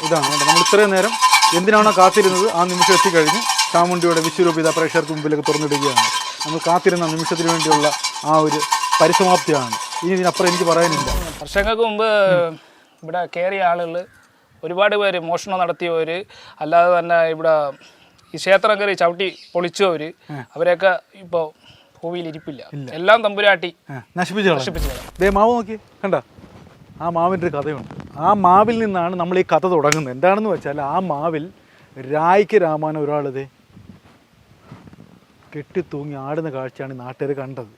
ഇതാണ് നമ്മൾ ഇത്രയും നേരം എന്തിനാണോ കാത്തിരുന്നത് ആ നിമിഷം എത്തിക്കഴിഞ്ഞ് ചാമുണ്ടിയുടെ വിശ്വരൂപിത പ്രേക്ഷകർക്ക് മുമ്പിലേക്ക് തുറന്നിടുകയാണ്. നമ്മൾ കാത്തിരുന്ന നിമിഷത്തിന് വേണ്ടിയുള്ള ആ ഒരു പരിസമാപ്തിയാണ്. ഇനി ഇതിനപ്പുറം എനിക്ക് പറയാനില്ല. വർഷങ്ങൾക്ക് മുമ്പ് ഇവിടെ കയറിയ ആളുകൾ ഒരുപാട് പേര് മോഷണം നടത്തിയവർ, അല്ലാതെ തന്നെ ഇവിടെ ഈ ക്ഷേത്രം കയറി ചവിട്ടി പൊളിച്ചവർ, അവരെയൊക്കെ ഇപ്പോൾ ഭൂമിയിൽ ഇരിപ്പില്ല. എല്ലാം തമ്പുരാട്ടി നശിപ്പിച്ചു. മാവ് നോക്കി കണ്ട, ആ മാവിൻ്റെ ഒരു കഥയുണ്ട്. ആ മാവിൽ നിന്നാണ് നമ്മൾ ഈ കഥ തുടങ്ങുന്നത്. എന്താണെന്ന് വെച്ചാൽ ആ മാവിൽ രായ്ക്ക് രാമായണം ഒരാളിതേ കെട്ടിത്തൂങ്ങി ആടുന്ന കാഴ്ചയാണ് നാട്ടുകാർ കണ്ടത്.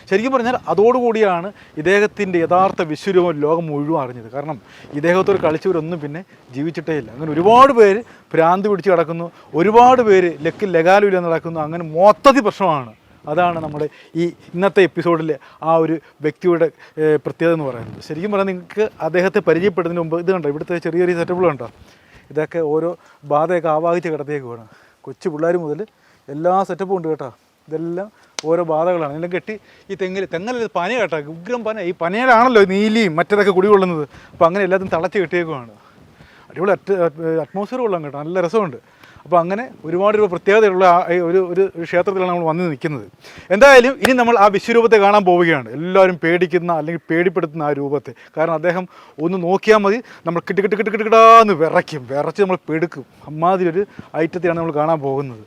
ശരിക്കും പറഞ്ഞാൽ അതോടുകൂടിയാണ് ഇദ്ദേഹത്തിൻ്റെ യഥാർത്ഥ വിശ്വരൂപം ലോകം മുഴുവൻ അറിഞ്ഞത്. കാരണം ഇദ്ദേഹത്തോട് കളിച്ചവരൊന്നും പിന്നെ ജീവിച്ചിട്ടേ ഇല്ല. അങ്ങനെ ഒരുപാട് പേര് ഭ്രാന്തി പിടിച്ച് കിടക്കുന്നു, ഒരുപാട് പേര് ലഗാലുമില്ല നടക്കുന്നു. അങ്ങനെ മൊത്തത്തിൽ പ്രശ്നമാണ്. അതാണ് നമ്മുടെ ഈ ഇന്നത്തെ എപ്പിസോഡിലെ ആ ഒരു വ്യക്തിയുടെ പ്രത്യേകത എന്ന് പറയുന്നത്. ശരിക്കും പറഞ്ഞാൽ നിങ്ങൾക്ക് അദ്ദേഹത്തെ പരിചയപ്പെടുന്നതിന് മുമ്പ് ഇത് കണ്ടോ, ഇവിടുത്തെ ചെറിയ ചെറിയ സെറ്റപ്പുകൾ കണ്ടോ, ഇതൊക്കെ ഓരോ ബാധയൊക്കെ ആവാഹിച്ച് കിടത്തേക്ക് വേണം. കൊച്ചു പിള്ളേർ മുതൽ എല്ലാ സെറ്റപ്പും ഉണ്ട് കേട്ടോ. ഇതെല്ലാം ഓരോ ബാധകളാണ്. എല്ലാം കെട്ടി ഈ തെങ്ങല്ല പന കേട്ടോ, ഉഗ്രം പന. ഈ പനയിലാണല്ലോ നീലിയും മറ്റേതൊക്കെ കുടികൊള്ളുന്നത്. അപ്പോൾ അങ്ങനെ എല്ലാത്തിനും തളച്ച് കെട്ടിയേക്കുവാണ്. അടിപൊളി അറ്റ്മോസ്ഫിയർ കൊള്ളാം കേട്ടോ, നല്ല രസമുണ്ട്. അപ്പോൾ അങ്ങനെ ഒരുപാട് പ്രത്യേകതയുള്ള ഒരു ക്ഷേത്രത്തിലാണ് നമ്മൾ വന്ന് നിൽക്കുന്നത്. എന്തായാലും ഇനി നമ്മൾ ആ വിശ്വരൂപത്തെ കാണാൻ പോവുകയാണ്. എല്ലാവരും പേടിക്കുന്ന അല്ലെങ്കിൽ പേടിപ്പെടുത്തുന്ന ആ രൂപത്തെ. കാരണം അദ്ദേഹം ഒന്ന് നോക്കിയാൽ മതി, നമ്മൾ കിട്ടിക്കിട്ടാന്ന് വിറച്ച് നമ്മൾ പെടുക്കും. അമ്മാതിരി ഒരു ഐറ്റത്തെയാണ് നമ്മൾ കാണാൻ പോകുന്നത്.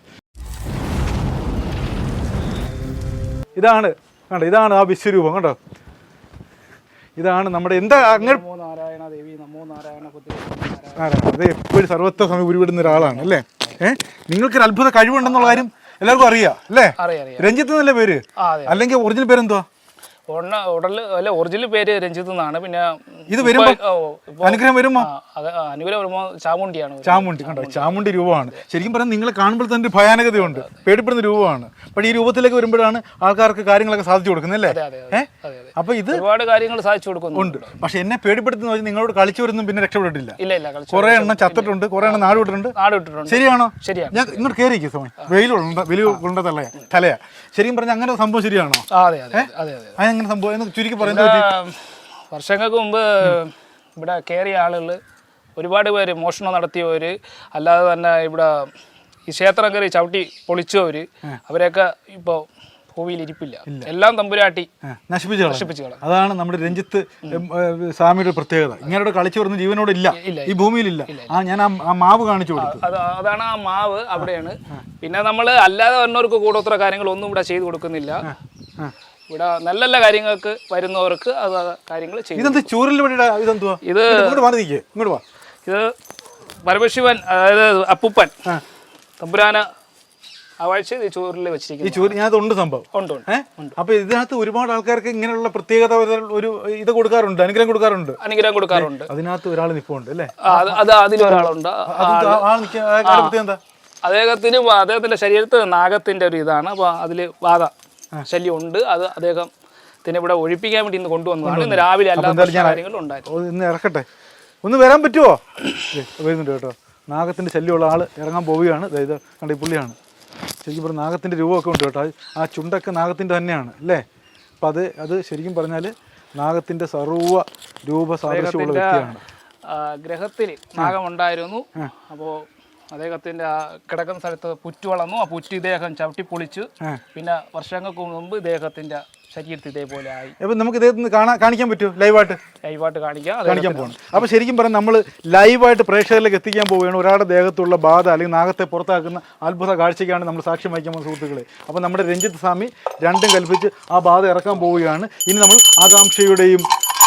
ഇതാണ് കണ്ടോ, ഇതാണ് ആ വിശ്വരൂപം കണ്ടോ. ഇതാണ് നമ്മുടെ എന്താ അങ്ങനെ അത് എപ്പോഴും സർവത്ര സമയം ഉരുവിടുന്ന ഒരാളാണ് അല്ലേ. നിങ്ങൾക്കൊരു അത്ഭുത കഴിവുണ്ടെന്നുള്ള കാര്യം എല്ലാവർക്കും അറിയാം അല്ലേ. രഞ്ജിത്ത് എന്നല്ലേ പേര്, അല്ലെങ്കിൽ ഒറിജിനൽ പേരെന്തുവാ? ഒറിജിനൽ പേര് രഞ്ജിത്ത് എന്നാണ്. പിന്നെ ഇത് വരുമ്പോ അനുഗ്രഹം വരുമ്പോ ചാമുണ്ടിയാണ്. ചാമുണ്ടി കണ്ടോ, ചാമുണ്ടി രൂപമാണ്. ശരിക്കും പറഞ്ഞാൽ നിങ്ങളെ കാണുമ്പോൾ തന്നെ ഭയാനകതയുണ്ട്, പേടിപ്പെടുന്ന രൂപമാണ്. പക്ഷേ ഈ രൂപത്തിലേക്ക് വരുമ്പോഴാണ് ആൾക്കാർക്ക് കാര്യങ്ങളൊക്കെ സാധിച്ചു കൊടുക്കുന്നത് അല്ലേ. അപ്പൊ ഇത് ഒരുപാട് കാര്യങ്ങൾ സാധിച്ചു കൊടുക്കുന്നുണ്ട്. പക്ഷെ എന്നെ പേടിപ്പെടുത്തുന്ന നിങ്ങളോട് കളിച്ചു വരുന്നു പിന്നെ രക്ഷപ്പെട്ടിട്ടില്ല. കുറെ എണ്ണം ചത്തിട്ടുണ്ട്, കുറെ എണ്ണം നാട് വിട്ടിട്ടുണ്ട്. ശരിയാണോ? ഞാൻ ഇങ്ങോട്ട് കയറിയിരിക്കും സമയം വെയിലുണ്ട തലയാ. ശരിക്കും പറഞ്ഞാൽ അങ്ങനെ സംഭവം ശരിയാണോ? അങ്ങനെ സംഭവം ചുരുക്കി പറയുന്നത്. വർഷങ്ങൾക്ക് മുമ്പ് ഇവിടെ കയറിയ ആളുകൾ ഒരുപാട് പേര് മോഷണം നടത്തിയവർ, അല്ലാതെ തന്നെ ഇവിടെ ഈ ക്ഷേത്രം കയറി ചവിട്ടി പൊളിച്ചവർ, അവരെയൊക്കെ ഇപ്പോൾ ഭൂമിയിൽ ഇരിപ്പില്ല. എല്ലാം തമ്പുരാട്ടി നശിപ്പിച്ചു. അതാണ് നമ്മുടെ രഞ്ജിത്ത് സ്വാമിയുടെ പ്രത്യേകത. ഇങ്ങനെ കളിച്ചു വരുന്ന ജീവനോട് ഇല്ല, ഈ ഭൂമിയിലില്ല. ഞാൻ ആ മാവ് കാണിച്ചു കൊടുത്തു. അതാണ് ആ മാവ് അവിടെയാണ്. പിന്നെ നമ്മൾ അല്ലാതെ വന്നവർക്ക് കൂടോത്ര കാര്യങ്ങളൊന്നും ഇവിടെ ചെയ്തു കൊടുക്കുന്നില്ല. ഇവിടെ നല്ല നല്ല കാര്യങ്ങൾക്ക് വരുന്നവർക്ക് അത് കാര്യങ്ങൾ ചെയ്യും. ഇത് പരമശിവൻ, അതായത് അപ്പൂപ്പൻ തമ്പുരാന ആഴ്ച ചോറിൽ വെച്ചിരിക്കുന്നു. സംഭവം ഉണ്ട്. അപ്പൊ ഇതിനകത്ത് ഒരുപാട് ആൾക്കാർക്ക് ഇങ്ങനെയുള്ള പ്രത്യേകത ഒരു ഇത് കൊടുക്കാറുണ്ട്, അനുഗ്രഹം കൊടുക്കാറുണ്ട്. അതിനകത്ത് ഒരാൾ നിൽപ്പുണ്ട് അല്ലേ. അതിലൊരാളുണ്ട്. അദ്ദേഹത്തിന്റെ ശരീരത്തിൽ നാഗത്തിന്റെ ഒരു ഇതാണ്. അപ്പൊ അതില് വാദ ശല്യം ഉണ്ട്. അത് അദ്ദേഹത്തിന് ഇവിടെ ഒഴിപ്പിക്കാൻ വേണ്ടി ഇന്ന് കൊണ്ടുവന്നതാണ്. ഇന്ന് രാവിലെ എല്ലാ കാര്യങ്ങളും ഉണ്ടായിരുന്നു. ഇന്ന് ഇറക്കട്ടെ, ഒന്ന് വരാൻ പറ്റുമോ? വരുന്നുണ്ട് കേട്ടോ. നാഗത്തിന്റെ ശല്യമുള്ള ആള് ഇറങ്ങാൻ പോവുകയാണ്. ഇത് കണ്ട ഈ പുള്ളിയാണ്. ശരിക്കും പറഞ്ഞാൽ നാഗത്തിന്റെ രൂപമൊക്കെ ഉണ്ട് കേട്ടോ. ആ ചുണ്ടൊക്കെ നാഗത്തിന്റെ തന്നെയാണ് അല്ലേ. അപ്പം അത് ശരിക്കും പറഞ്ഞാൽ നാഗത്തിന്റെ സർവ്വ രൂപ സാദൃശ്യമുള്ള വ്യക്തിയാണ്. ഗ്രഹത്തിൽ നാഗമുണ്ടായിരുന്നു. അപ്പോൾ അദ്ദേഹത്തിന്റെ ആ കിടക്കുന്ന സ്ഥലത്ത് പുറ്റ് വളർന്നു. ആ പുറ്റ് ഇദ്ദേഹം ചവിട്ടി പൊളിച്ചു. പിന്നെ വർഷങ്ങൾക്ക് മുമ്പ് ഇദ്ദേഹത്തിന്റെ ശരീരത്തിൽ ഇതേപോലെ ആയി. അപ്പം നമുക്ക് ഇദ്ദേഹത്തിന് കാണിക്കാൻ പറ്റുമോ? ലൈവായിട്ട് കാണിക്കാൻ പോകണം. അപ്പോൾ ശരിക്കും പറഞ്ഞാൽ നമ്മൾ ലൈവായിട്ട് പ്രേക്ഷകരിലേക്ക് എത്തിക്കാൻ പോവുകയാണ്. ഒരാളുടെ ദേഹത്തുള്ള ബാധ അല്ലെങ്കിൽ നാഗത്തെ പുറത്താക്കുന്ന അത്ഭുത കാഴ്ചയ്ക്കാണ് നമ്മൾ സാക്ഷ്യം വഹിക്കാൻ പോകുന്ന സുഹൃത്തുക്കളെ. അപ്പോൾ നമ്മുടെ രഞ്ജിത്ത് സ്വാമി രണ്ടും കൽപ്പിച്ച് ആ ബാധ ഇറക്കാൻ പോവുകയാണ്. ഇനി നമ്മൾ ആകാംക്ഷയുടെയും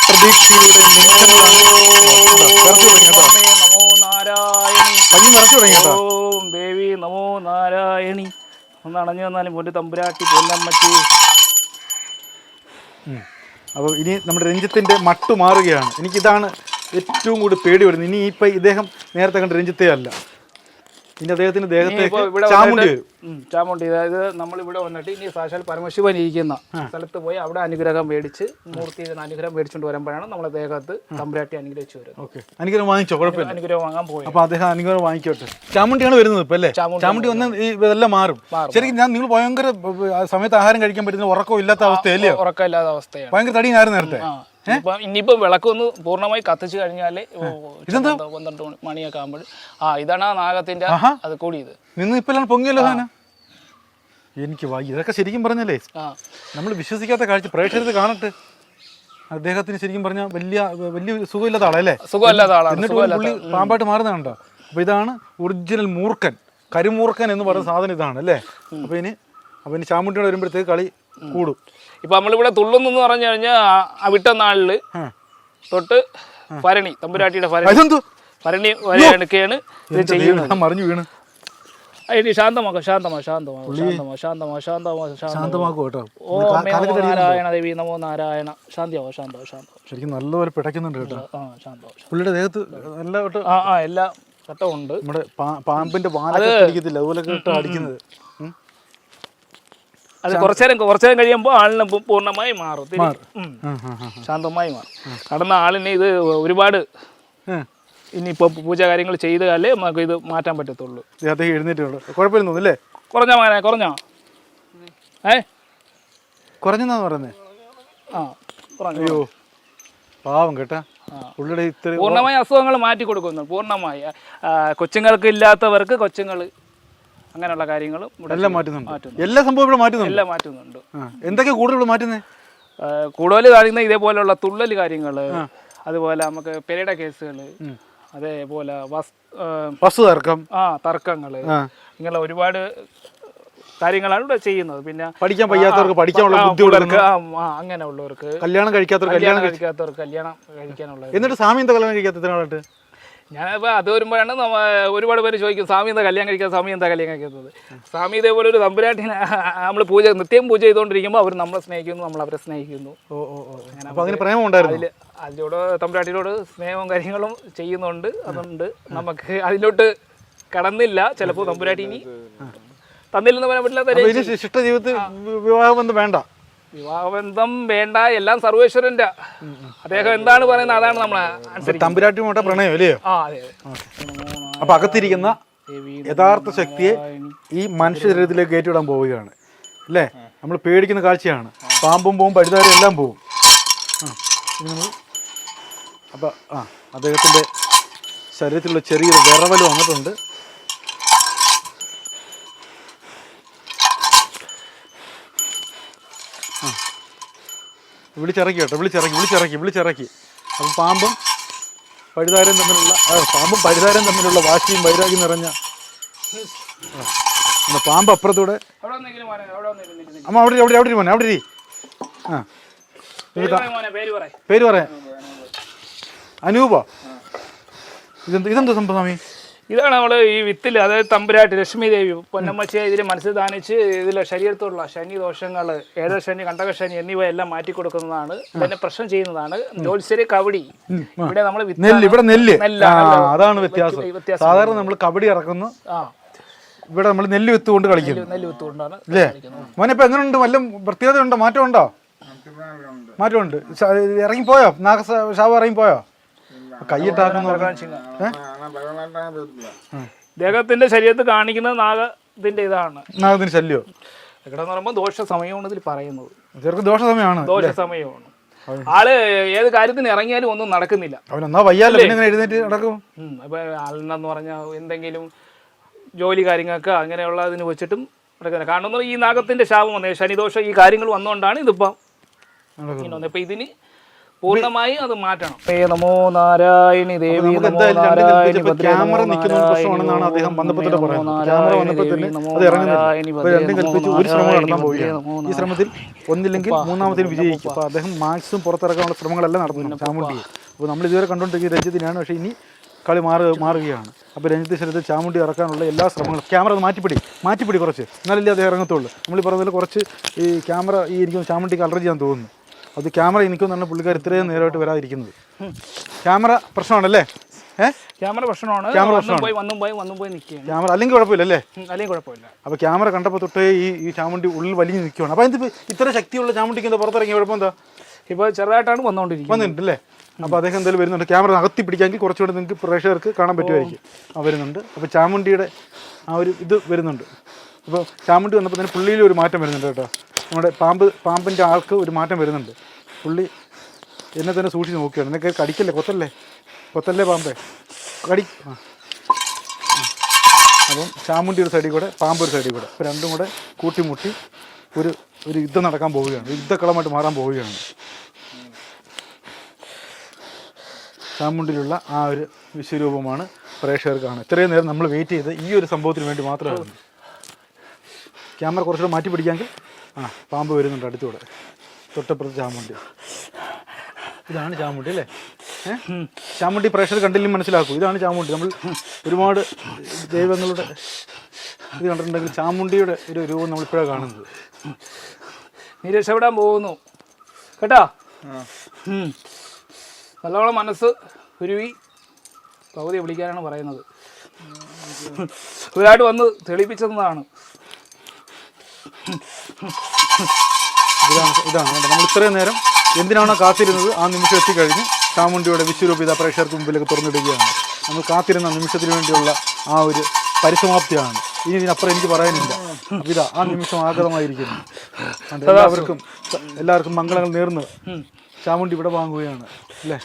പ്രതീക്ഷയുടെയും ദേവി നമോ നാരായണി. ഒന്ന് അണഞ്ഞു വന്നാലും പൊന്നു തമ്പുരാട്ടി പൊന്നമ്മച്ചി. അപ്പോൾ ഇനി നമ്മുടെ രഞ്ജിത്തിൻ്റെ മട്ടു മാറുകയാണ്. എനിക്കിതാണ് ഏറ്റവും കൂടുതൽ പേടി വരുന്നത്. ഇനി ഇപ്പം ഇദ്ദേഹം നേരത്തെ കണ്ട രഞ്ജിത്തേ അല്ല, ഇനി അദ്ദേഹത്തിന്റെ ദേഹത്തേക്ക് ചാമുണ്ടി. അതായത് നമ്മളിവിടെ വന്നിട്ട് ഇനി സാക്ഷാൽ പരമശിവൻ ഇരിക്കുന്ന സ്ഥലത്ത് പോയി അവിടെ അനുഗ്രഹം മേടിച്ച് മൂർത്തിയുടെ അനുഗ്രഹം മേടിച്ചുകൊണ്ട് വരുമ്പോഴാണ് നമ്മളെ ദേഹത്ത് തമ്പുരാട്ടി അനുഗ്രഹിച്ചു വരുന്നത്. അനുഗ്രഹം വാങ്ങിച്ചോ? കുഴപ്പമില്ല, അനുഗ്രഹം വാങ്ങാൻ പോയി. അപ്പൊ അദ്ദേഹം അനുഗ്രഹം വാങ്ങിക്കോട്ടെ. ചാമുണ്ടിയാണ് വരുന്നത് ഇപ്പൊ അല്ലേ? ചാമുണ്ടി വന്ന് ഇതെല്ലാം മാറും. ശരിക്കും നിങ്ങൾ ഭയങ്കര സമയത്ത് ആഹാരം കഴിക്കാൻ പറ്റുന്ന ഉറക്കം ഇല്ലാത്ത അവസ്ഥയല്ലേ? ഉറക്കമില്ലാത്ത അവസ്ഥയാണ്. ഭയങ്കര തടിയായിരുന്നു നേരത്തെ. ഇനിയിപ്പം വിളക്കൊന്ന് പൂർണ്ണമായി കത്തിച്ചു കഴിഞ്ഞാല് 12 മണിയൊക്കെ ആകുമ്പോൾ ഇതാണ് ആ നാഗത്തിന്റെ അത് കൂടിയത് നിന്ന് ഇപ്പൊ പൊങ്ങിയല്ലോ സാധനം. എനിക്ക് ഇതൊക്കെ ശരിക്കും പറഞ്ഞല്ലേ നമ്മൾ വിശ്വസിക്കാത്ത കാഴ്ച പ്രേക്ഷകർക്ക് കാണട്ടെ. അദ്ദേഹത്തിന് ശരിക്കും പറഞ്ഞാൽ വലിയ സുഖമില്ലാത്ത ആളല്ലേ, സുഖമില്ലാത്ത ആളാണ്. എന്നിട്ട് പുള്ളി പാമ്പായിട്ട് മാറുന്നതാണ്ടോ. അപ്പൊ ഇതാണ് ഒറിജിനൽ മൂർഖൻ, കരിമൂർഖൻ എന്ന് പറയുന്ന സാധനം ഇതാണ് അല്ലേ. അപ്പൊ ഇനി ചാമുണ്ടിയോട് വരുമ്പോഴത്തേക്ക് കളി കൂടും. ഇപ്പൊ നമ്മളിവിടെ തുള്ളുന്നെന്ന് പറഞ്ഞു കഴിഞ്ഞാൽ വിട്ട നാളില് തൊട്ട് ഭരണി തമ്പുരാട്ടിയുടെ ഭരണി വരെ എടുക്കുകയാണ് ഇത് ചെയ്യുന്നത്. മറിഞ്ഞു വീണ് ശാന്തമാക്കും കേട്ടോ. നാരായണ ദേവി നമോ നാരായണ. ശാന്തിയാവോ ശരിക്കും നല്ലപോലെ പിടയ്ക്കുന്നുണ്ട് കേട്ടോ. പുള്ളിയുടെ ദേഹത്ത് നല്ല എല്ലാ ഘട്ടവും ഉണ്ട്. നമ്മുടെ പാമ്പിന്റെ വാലടിക്കത്തില്ല അതുപോലെ അടിക്കുന്നത്. അത് കുറച്ചേരം കഴിയുമ്പോൾ ആളിന് പൂർണ്ണമായി മാറും, ശാന്തമായി മാറും. കടന്ന ആളിനെ ഇത് ഒരുപാട് ഇനിയിപ്പോൾ പൂജ കാര്യങ്ങൾ ചെയ്താലേ നമുക്ക് ഇത് മാറ്റാൻ പറ്റത്തുള്ളൂ. എഴുന്നേറ്റുള്ളൂ, കുഴപ്പമില്ലെന്നല്ലേ? കുറഞ്ഞോ കുറഞ്ഞെന്നാന്ന് പറയുന്നത്. അയ്യോ പാവം കേട്ടാ. പൂർണ്ണമായി അസുഖങ്ങൾ മാറ്റി കൊടുക്കുന്നു. പൂർണ്ണമായി കൊച്ചുങ്ങൾക്ക് ഇല്ലാത്തവർക്ക് കൊച്ചുങ്ങൾ അങ്ങനെയുള്ള കാര്യങ്ങളും എല്ലാം മാറ്റുന്നുണ്ട്. എല്ലാ സംഭവം ഇവിടെ മാറ്റുന്നുണ്ട്. എല്ലാം മാറ്റുന്നുണ്ട്. എന്തൊക്കെ കൂടുതൽ മാറ്റുന്നത്? കൂടുതൽ കാണിക്കുന്ന ഇതേപോലെയുള്ള തുള്ളൽ കാര്യങ്ങൾ, അതുപോലെ നമുക്ക് പെരയുടെ കേസുകൾ, അതേപോലെ വസ്തു തർക്കം, തർക്കങ്ങള്, ഇങ്ങനെ ഒരുപാട് കാര്യങ്ങളാണ് ഇവിടെ ചെയ്യുന്നത്. പിന്നെ പഠിക്കാൻ വയ്യാത്തവർക്ക് പഠിക്കാനുള്ള ബുദ്ധിമുട്ടുള്ളവർക്ക്, അങ്ങനെയുള്ളവർക്ക്, കല്യാണം കഴിക്കാത്തവർക്ക് കല്യാണം കഴിക്കാനുള്ള. എന്നിട്ട് സ്വാമി എന്താ കല്യാണം കഴിക്കാത്ത? ഞാനിപ്പോൾ അത് വരുമ്പോഴാണ് ഒരുപാട് പേര് ചോദിക്കും സ്വാമി എന്താ കല്യാണം കഴിക്കാത്ത, സ്വാമി എന്താ കല്യാണം കഴിക്കാത്തത്. സ്വാമി ഇതേപോലെ ഒരു തമ്പുരാട്ടിനെ നമ്മൾ നിത്യം പൂജ ചെയ്തുകൊണ്ടിരിക്കുമ്പോൾ അവർ നമ്മളെ സ്നേഹിക്കുന്നു, നമ്മൾ അവരെ സ്നേഹിക്കുന്നു. അതിലൂടെ തമ്പുരാട്ടിനോട് സ്നേഹവും കാര്യങ്ങളും ചെയ്യുന്നുണ്ട്. അതുകൊണ്ട് നമുക്ക് അതിലോട്ട് കടന്നില്ല. ചിലപ്പോൾ തമ്പുരാട്ടി ഇനി തന്നില്ലെന്ന് പറയാൻ പറ്റില്ല. ജീവിതത്തിൽ വിവാഹബന്ധം വേണ്ട, വിവാഹബന്ധം വേണ്ട, എല്ലാം സർവേശ്വരന്റെ. അദ്ദേഹം എന്താണ് പറയുന്നത് അതാണ് നമ്മളെ തമ്പുരാട്ടിയുമായിട്ട് പ്രണയം അല്ലയോ? അപ്പൊ അകത്തിരിക്കുന്ന യഥാർത്ഥ ശക്തിയെ ഈ മനുഷ്യ ശരീരത്തിലേക്ക് കയറ്റിവിടാൻ പോവുകയാണ് അല്ലേ. നമ്മൾ പേടിക്കുന്ന കാഴ്ചയാണ്. പാമ്പും പോവും, പഴുതാരും എല്ലാം പോവും. അപ്പൊ അദ്ദേഹത്തിന്റെ ശരീരത്തിലുള്ള ചെറിയൊരു വിറവൽ വന്നിട്ടുണ്ട്. വിളിച്ചിറക്കി കേട്ടോ, വിളിച്ചിറക്കി. അപ്പം പാമ്പും പഴുതാരം തമ്മിലുള്ള വാശിയും വൈരാഗ്യം നിറഞ്ഞ പാമ്പ് അപ്പുറത്തൂടെ. അമ്മ അവിടെ മോനെ അവിടെ ഇരി. പേര് പറയാം. അനൂപ. ഇതെന്താ സംഭവം സ്വാമി? ഇതാണ് നമ്മൾ ഈ വിത്തിൽ, അതായത് തമ്പുരാട്ടി ലക്ഷ്മി ദേവി പൊന്നമ്മച്ചിയെ ഇതിൽ മനസ്സിൽ ദാനിച്ച് ഇതിലെ ശരീരത്തോടുള്ള ശനി ദോഷങ്ങൾ, ഏഴശനി, കണ്ടകശനി എന്നിവയെല്ലാം മാറ്റി കൊടുക്കുന്നതാണ്. ഇതിനെ പ്രശ്നം ചെയ്യുന്നതാണ്. ജോത്സ്യര് കവടി. ഇവിടെ നമ്മൾ നെല്ല്, അതാണ് വ്യത്യാസം. സാധാരണ നമ്മൾ കബഡി ഇറക്കുന്നു, ഇവിടെ നമ്മൾ നെല്ല് വിത്ത് കൊണ്ട് കളിക്കുന്നു. നെല്ല് വിത്ത് കൊണ്ടാണ് അല്ലേ മോനെ? ഇപ്പൊ എങ്ങനെയുണ്ട്? വല്ല പ്രത്യേകത ഉണ്ടോ? മാറ്റമുണ്ടോ? മാറ്റമുണ്ട്. ഇറങ്ങിപ്പോയോ? നാഗശാപം ഇറങ്ങിപ്പോയോ? കൈയിട്ടാക്കുന്നു. ദേഹത്തിന്റെ ശരീരത്തിൽ കാണിക്കുന്നത് നാഗത്തിന്റെ ഇതാണ്. നാഗത്തിന്റെ ശല്യോ ഇവിടെ എന്ന് പറയുമ്പോൾ ദോഷ സമയമാണ് ഇതിൽ പറയുന്നത്. ദോഷ സമയമാണ്. ആള് ഏത് കാര്യത്തിന് ഇറങ്ങിയാലും ഒന്നും നടക്കുന്നില്ല. എഴുന്നേറ്റ് നടക്കും. അപ്പൊ ആളിനെന്ന് പറഞ്ഞാൽ എന്തെങ്കിലും ജോലി കാര്യങ്ങൾക്ക് അങ്ങനെയുള്ള അതിന് വെച്ചിട്ടും നടക്കുന്നില്ല. കാരണം ഈ നാഗത്തിന്റെ ശാപം വന്നത്, ശനിദോഷം, ഈ കാര്യങ്ങൾ വന്നുകൊണ്ടാണ് ഇതിപ്പം ഇപ്പൊ ഇതിന് പൂർണ്ണമായി അത് മാറ്റണം. നമോ നാരായണി ദേവി നമോ നാരായണി ക്യാമറ നിൽക്കുന്ന പ്രശ്നമാണെന്നാണ് അദ്ദേഹം ബന്ധപ്പെട്ടിട്ട് പറയുന്നത്. ക്യാമറ വന്നപ്പോൾ തന്നെ അത് ഇറങ്ങുന്നില്ല. രണ്ടും കൽപ്പിച്ച് ഒരു ശ്രമം നടത്താൻ പോവുകയാണ്. ഈ ശ്രമത്തിൽ ഒന്നില്ലെങ്കിൽ മൂന്നാമത്തിന് വിജയിക്കും. അപ്പോൾ അദ്ദേഹം മാക്സിമം പുറത്തിറക്കാനുള്ള ശ്രമങ്ങളെല്ലാം നടത്തുന്നു ചാമുണ്ടിയെ. അപ്പോൾ നമ്മൾ ഇതുവരെ കണ്ടുകൊണ്ടിരിക്കുന്ന രഞ്ജിത്തിനാണ്. പക്ഷേ ഇനി കളി മാറുകയാണ്. അപ്പോൾ രഞ്ജിത്ത് ശരീരത്തിൽ ചാമുണ്ടി ഇറക്കാനുള്ള എല്ലാ ശ്രമങ്ങളും. ക്യാമറ അത് മാറ്റിപ്പിടി കുറച്ച്, എന്നാലല്ലേ അദ്ദേഹം ഇറങ്ങത്തുള്ളൂ. നമ്മൾ പറഞ്ഞതിൽ കുറച്ച് ഈ ക്യാമറ ഈ എനിക്കും ചാമുണ്ടിക്ക് അലർജി ചെയ്യാൻ തോന്നുന്നു. അത് ക്യാമറ എനിക്കും തന്നെ പുള്ളിക്കാർ ഇത്രയും നേരമായിട്ട് വരാതിരിക്കുന്നത്. ക്യാമറ പ്രശ്നമാണല്ലേ? ക്യാമറ പ്രശ്നമാണ്. ക്യാമറ അല്ലെങ്കിൽ കുഴപ്പമില്ലല്ലേ? അല്ലെങ്കിൽ കുഴപ്പമില്ല. അപ്പോൾ ക്യാമറ കണ്ടപ്പോൾ തൊട്ടേ ഈ ചാമുണ്ടി ഉള്ളിൽ വലിഞ്ഞ് നിൽക്കുകയാണ്. അപ്പോൾ എന്ത് ഇത്ര ശക്തിയുള്ള ചാമുണ്ടിക്ക് എന്താ പുറത്തിറങ്ങിയ കുഴപ്പം എന്താ? ഇപ്പോൾ ചെറുതായിട്ടാണ് വന്നിട്ടുണ്ടല്ലേ? അപ്പോൾ അദ്ദേഹം എന്തായാലും വരുന്നുണ്ട്. ക്യാമറ അകത്തി പിടിക്കാമെങ്കിൽ കുറച്ചുകൂടി നിങ്ങൾക്ക് പ്രേക്ഷകർക്ക് കാണാൻ പറ്റുമായിരിക്കും. വരുന്നുണ്ട്. അപ്പോൾ ചാമുണ്ടിയുടെ ആ ഒരു ഇത് വരുന്നുണ്ട്. അപ്പോൾ ചാമുണ്ടി വന്നപ്പോൾ തന്നെ പുള്ളിയിൽ ഒരു മാറ്റം വരുന്നുണ്ട് കേട്ടോ. നമ്മുടെ പാമ്പിൻ്റെ ആൾക്ക് ഒരു മാറ്റം വരുന്നുണ്ട്. പുള്ളി എന്നെ തന്നെ സൂക്ഷിച്ച് നോക്കുകയാണ്. എന്നൊക്കെ കടിക്കല്ലേ, കൊത്തല്ലേ പാമ്പേ, കടി. അപ്പം ചാമുണ്ടി ഒരു സൈഡിൽ കൂടെ, പാമ്പ് ഒരു സൈഡിൽ കൂടെ, അപ്പോൾ രണ്ടും കൂടെ കൂട്ടിമുട്ടി ഒരു യുദ്ധം നടക്കാൻ പോവുകയാണ്, യുദ്ധക്കളമായിട്ട് മാറാൻ പോവുകയാണ്. ചാമുണ്ടിയിലുള്ള ആ ഒരു വിശ്വരൂപമാണ് പ്രേക്ഷകർ കാണുക. ഇത്രയും നേരം നമ്മൾ വെയിറ്റ് ചെയ്ത് ഈ ഒരു സംഭവത്തിന് വേണ്ടി മാത്രമായിരുന്നു. ക്യാമറ കുറച്ചുകൂടെ മാറ്റി പിടിക്കാമെങ്കിൽ പാമ്പ് വരുന്നുണ്ട് അടുത്തൂടെ, തൊട്ടപ്പുറത്ത് ചാമുണ്ടി. ഇതാണ് ചാമുണ്ടി അല്ലേ? ചാമുണ്ടി പ്രേക്ഷകർ കണ്ടില്ലെങ്കിൽ മനസ്സിലാക്കൂ, ഇതാണ് ചാമുണ്ടി. നമ്മൾ ഒരുപാട് ദൈവങ്ങളുടെ ഇത് കണ്ടിട്ടുണ്ടെങ്കിൽ ചാമുണ്ടിയുടെ ഒരു രൂപം നമ്മളിപ്പോഴാണ് കാണുന്നത്. നീ രക്ഷപ്പെടാൻ പോകുന്നു കേട്ടോ. നല്ലോണം മനസ്സ് ഉരുവി പകുതി വിളിക്കാനാണ് പറയുന്നത്. ഇവരായിട്ട് വന്ന് തെളിയിപ്പിച്ചതാണ്. ഇതാണ് നമ്മൾ ഇത്രയും നേരം എന്തിനാണോ കാത്തിരുന്നത് ആ നിമിഷം എത്തിക്കഴിഞ്ഞ് ചാമുണ്ടിയുടെ വിശ്വരൂപിത പ്രേക്ഷകർക്ക് മുമ്പിലേക്ക് തുറന്നിടുകയാണ്. നമ്മൾ കാത്തിരുന്ന നിമിഷത്തിന് വേണ്ടിയുള്ള ആ ഒരു പരിസമാപ്തിയാണ്. ഇനി ഇതിനപ്പുറം എനിക്ക് പറയാനില്ല. ഇതാ ആ നിമിഷം ആഗതമായിരിക്കുന്നു. എല്ലാവർക്കും മംഗളങ്ങൾ നേർന്ന് ചാമുണ്ടി ഇവിടെ വാങ്ങുകയാണ് അല്ലേ?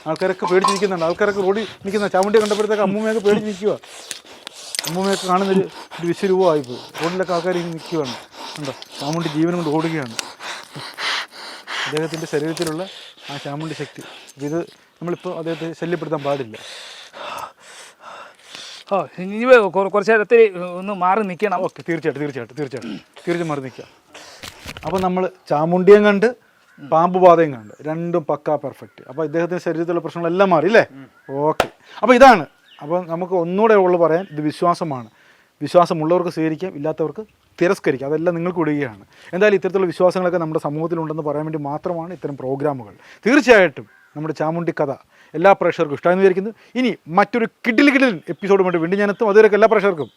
ആൾക്കാരൊക്കെ പേടിച്ച് നിൽക്കുന്നുണ്ട്. ആൾക്കാരൊക്കെ റോഡിൽ നിൽക്കുന്ന ചാമുണ്ടിയെ കണ്ടപ്പോഴത്തേക്ക് അമ്മൂമ്മയൊക്കെ പേടിച്ച് നിൽക്കുക. അമ്മൂമ്മയൊക്കെ കാണുന്നൊരു വിശ്വരൂപമായിപ്പോയി. റോഡിലൊക്കെ ആൾക്കാർ ഇങ്ങനെ നിൽക്കുകയാണ്. ഉണ്ടോ, ചാമുണ്ടി ജീവനും കൊണ്ട് ഓടുകയാണ്. അദ്ദേഹത്തിൻ്റെ ശരീരത്തിലുള്ള ആ ചാമുണ്ടി ശക്തി, ഇത് നമ്മളിപ്പോൾ അദ്ദേഹത്തെ ശല്യപ്പെടുത്താൻ പാടില്ല. ഇനി കുറച്ച് നേരത്തിൽ ഒന്ന് മാറി നിൽക്കണം. ഓക്കെ, തീർച്ചയായിട്ടും മാറി നിൽക്കാം. അപ്പോൾ നമ്മൾ ചാമുണ്ടിയും കണ്ട് പാമ്പ് ബാധയും കണ്ട്, രണ്ടും പക്കാ പെർഫെക്റ്റ്. അപ്പോൾ ഇദ്ദേഹത്തിൻ്റെ ശരീരത്തിലുള്ള പ്രശ്നങ്ങളെല്ലാം മാറി അല്ലേ? ഓക്കെ. അപ്പോൾ ഇതാണ്. അപ്പോൾ നമുക്ക് ഒന്നുകൂടെ ഉള്ളു പറയാൻ, ഇത് വിശ്വാസമാണ്. വിശ്വാസമുള്ളവർക്ക് സ്വീകരിക്കാം, ഇല്ലാത്തവർക്ക് തിരസ്കരിക്കുക. അതെല്ലാം നിങ്ങൾക്ക് വിടുകയാണ്. എന്തായാലും ഇത്തരത്തിലുള്ള വിശ്വാസങ്ങളൊക്കെ നമ്മുടെ സമൂഹത്തിലുണ്ടെന്ന് പറയാൻ വേണ്ടി മാത്രമാണ് ഇത്തരം പ്രോഗ്രാമുകൾ. തീർച്ചയായിട്ടും നമ്മുടെ ചാമുണ്ടി കഥ എല്ലാ പ്രേക്ഷകർക്കും ഇഷ്ടമായെന്ന് വിചാരിക്കുന്നു. ഇനി മറ്റൊരു കിടിലൻ എപ്പിസോഡ് വേണ്ടി വീണ്ടും ഞാൻ എത്തും. അതുവരെയൊക്കെ എല്ലാ പ്രേക്ഷകർക്കും